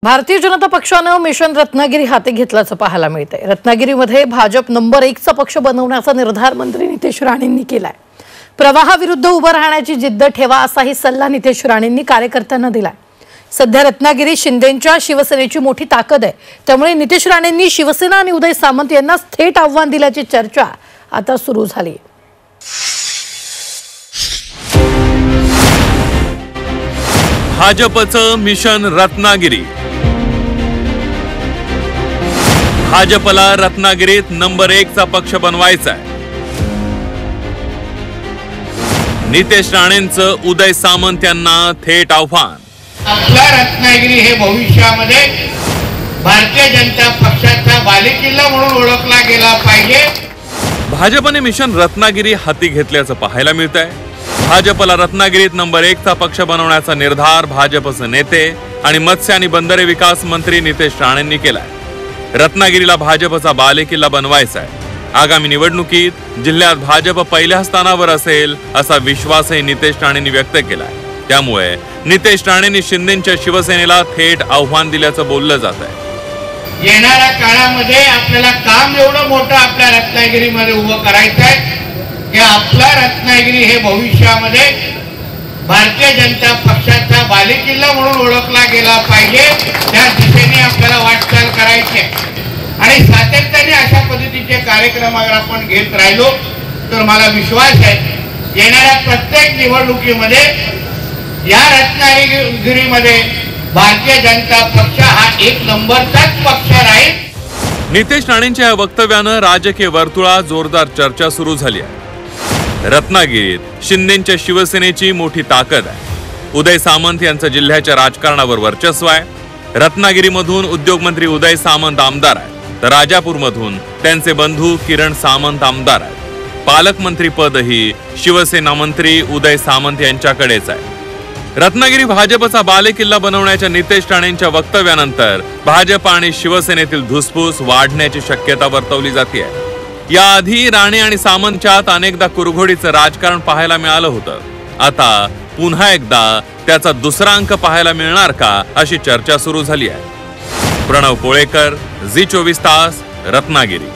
भारतीय जनता पक्षाने मिशन रत्नागिरी हाती घेतल्याचं पाहायला मिळतंय। रत्नागिरीमध्ये भाजप नंबर 1 चा पक्ष बनवण्याचा निर्धार मंत्री नितेश राणेंनी केलाय। प्रवाहाविरुद्ध उभं राहण्याची जिद्द ठेवा असाही सल्ला नितेश राणेंनी कार्यकर्त्यांना दिलाय। सध्या रत्नागिरी शिंदेंच्या शिवसेनेची मोठी ताकद आहे, त्यामुळे नितेश राणेंनी शिवसेना आणि उदय सामंत यांना थेट आव्हान दिल्याची चर्चा आता सुरू झाली आहे। भाजपचं मिशन रत्नागिरी। भाजपला रत्नागिरीत नंबर 1 चा पक्ष बनवायचा आहे। नितेश राणेंचं उदय सामंत यांना थेट आव्हान। आपला रत्नागिरी हे भविष्यामध्ये भारतीय जनता पक्षाचा बालेकिल्ला म्हणून ओळखला गेला पाहिजे। भाजपने मिशन रत्नागिरी हाती घेतल्याचं पाहायला मिळतंय। भाजपला रत्नागिरीत नंबर 1 चा पक्ष बनवण्याचा निर्धार भाजपचे नेते आणि मत्स्य आणि बंदरे विकास मंत्री नितेश राणेंनी केलाय। रत्नागिरीला भाजपचा बालेकिल्ला बनवायचा आहे। आगामी निवडणुकीत जिल्ह्यात भाजप पहिल्या स्थानावर असेल असा विश्वासही नितेश राणेंनी व्यक्त केलाय। त्यामुळे नितेश राणेंनी शिंदेंच्या शिवसेनेला थेट आव्हान दिल्याचं बोललं जात आहे। येणाऱ्या काळामध्ये आपल्याला काम एवढं मोठं आपल्या रत्नागिरीमध्ये उभं करायचं आहे की आपला रत्नागिरी हे भविष्यामध्ये भारतीय जनता पक्षाचा बालेकिल्ला म्हणून ओळखला गेला पाहिजे। त्या दिशेने आपल्याला वाटचाल करायची आहे आणि सातत्याने अशा पद्धतीचे कार्यक्रम अगर आपण घेत राहिलो तर मला विश्वास आहे येणाऱ्या प्रत्येक निवडणुकीमध्ये या रत्नागिरीमध्ये भारतीय जनता पक्ष हा 1 नंबरचाच पक्ष राहील। नितेश राणेंच्या या वक्तव्यानं राजकीय वर्तुळात जोरदार चर्चा सुरू झाली आहे। रत्नागिरीत शिंदेंच्या शिवसेनेची मोठी ताकद आहे। उदय सामंत यांचं जिल्ह्याच्या राजकारणावर वर्चस्व आहे। रत्नागिरीमधून उद्योगमंत्री उदय सामंत आमदार आहेत, तर राजापूरमधून त्यांचे बंधू किरण सामंत आमदार आहेत। पालकमंत्री पदही शिवसेना मंत्री उदय सामंत यांच्याकडेच आहे। रत्नागिरी भाजपचा बालेकिल्ला बनवण्याच्या नितेश राणेंच्या वक्तव्यानंतर भाजप आणि शिवसेनेतील धुसफूस वाढण्याची शक्यता वर्तवली जाते आहे। याआधी राणे आणि सामंतच्यात अनेकदा कुरघोडीचं राजकारण पाहायला मिळालं होतं। आता पुन्हा एकदा त्याचा दुसरा अंक पाहायला मिळणार का अशी चर्चा सुरू झाली आहे। प्रणव पोळेकर, झी 24 तास, रत्नागिरी।